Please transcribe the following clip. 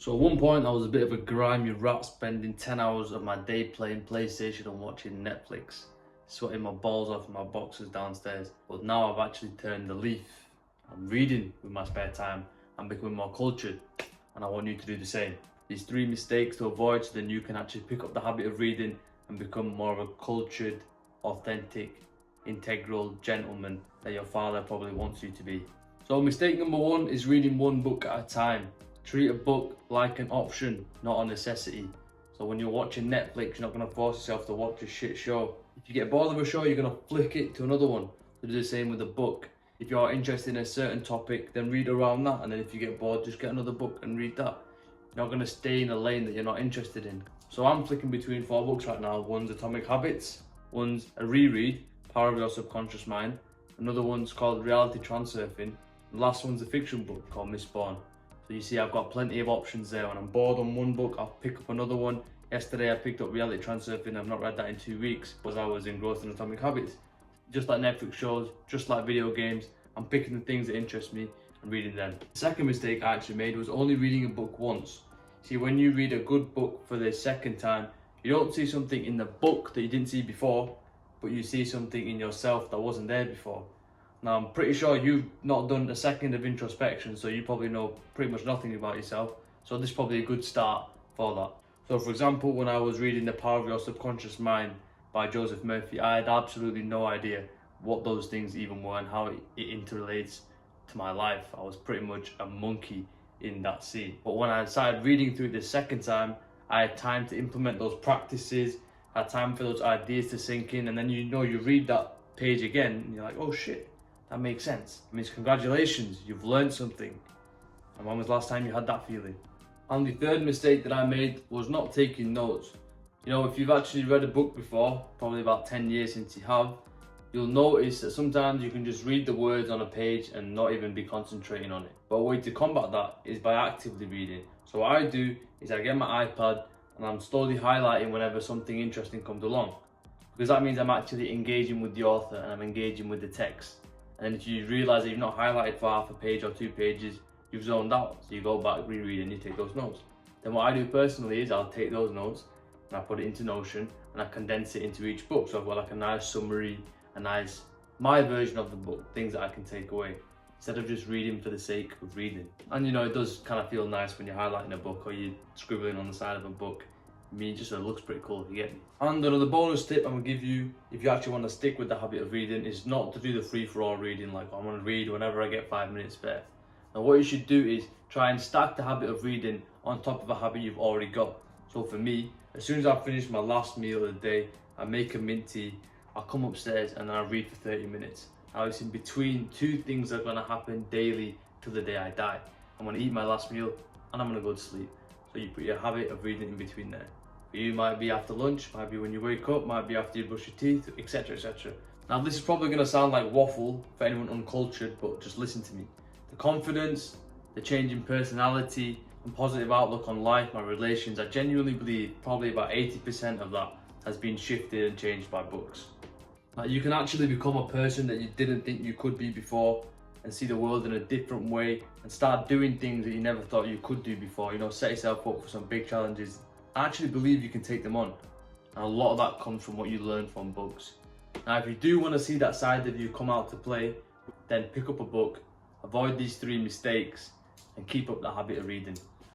So at one point I was a bit of a grimy rat, spending 10 hours of my day playing PlayStation and watching Netflix, sweating my balls off in my boxers downstairs. But now I've actually turned the leaf. I'm reading with my spare time. I'm becoming more cultured, and I want you to do the same. These 3 mistakes to avoid so then you can actually pick up the habit of reading and become more of a cultured, authentic, integral gentleman that your father probably wants you to be. So mistake number 1 is reading one book at a time. Treat a book like an option, not a necessity. So when you're watching Netflix, you're not going to force yourself to watch a shit show. If you get bored of a show, you're going to flick it to another one. So do the same with a book. If you're interested in a certain topic, then read around that. And then if you get bored, just get another book and read that. You're not going to stay in a lane that you're not interested in. So I'm flicking between 4 books right now. One's Atomic Habits, one's a reread, Power of Your Subconscious Mind. Another one's called Reality Transurfing. The last one's a fiction book called Mistborn. So you see, I've got plenty of options there. When I'm bored on one book, I'll pick up another one. Yesterday I picked up Reality Transurfing. I've not read that in 2 weeks because I was engrossed in Atomic Habits. Just like Netflix shows, just like video games, I'm picking the things that interest me and reading them. The second mistake I actually made was only reading a book once. See, when you read a good book for the second time, you don't see something in the book that you didn't see before, but you see something in yourself that wasn't there before. Now, I'm pretty sure you've not done a second of introspection, so you probably know pretty much nothing about yourself. So this is probably a good start for that. So for example, when I was reading The Power of Your Subconscious Mind by Joseph Murphy, I had absolutely no idea what those things even were and how it interrelates to my life. I was pretty much a monkey in that scene. But when I started reading through it the second time, I had time to implement those practices, had time for those ideas to sink in, and then you read that page again and you're like, oh shit, that makes sense. It means congratulations, you've learned something. And when was the last time you had that feeling? And the third mistake that I made was not taking notes. You know, if you've actually read a book before, probably about 10 years since you have, you'll notice that sometimes you can just read the words on a page and not even be concentrating on it. But a way to combat that is by actively reading. So what I do is I get my iPad and I'm slowly highlighting whenever something interesting comes along. Because that means I'm actually engaging with the author and I'm engaging with the text. And then if you realise that you've not highlighted for half a page or 2 pages, you've zoned out. So you go back, reread, and you take those notes. Then what I do personally is I'll take those notes and I put it into Notion and I condense it into each book. So I've got like a nice summary, my version of the book, things that I can take away, instead of just reading for the sake of reading. And you know, it does kind of feel nice when you're highlighting a book or you're scribbling on the side of a book. I mean, it looks pretty cool if you get me. And another bonus tip I'm gonna give you, if you actually want to stick with the habit of reading, is not to do the free-for-all reading, like I'm gonna read whenever I get 5 minutes spare. Now what you should do is try and stack the habit of reading on top of a habit you've already got. So for me, as soon as I finish my last meal of the day, I make a mint tea, I'll come upstairs and then I'll read for 30 minutes. Now it's in between 2 things that are gonna happen daily till the day I die. I'm gonna eat my last meal and I'm gonna go to sleep. So you put your habit of reading in between there. For you, might be after lunch, might be when you wake up, might be after you brush your teeth, etc, etc. Now this is probably gonna sound like waffle for anyone uncultured, but just listen to me. The confidence, the change in personality, and positive outlook on life, my relations, I genuinely believe probably about 80% of that has been shifted and changed by books. Now you can actually become a person that you didn't think you could be before and see the world in a different way and start doing things that you never thought you could do before. You know, set yourself up for some big challenges. I actually believe you can take them on. And a lot of that comes from what you learn from books. Now if you do want to see that side of you come out to play, then pick up a book, avoid these 3 mistakes, and keep up the habit of reading.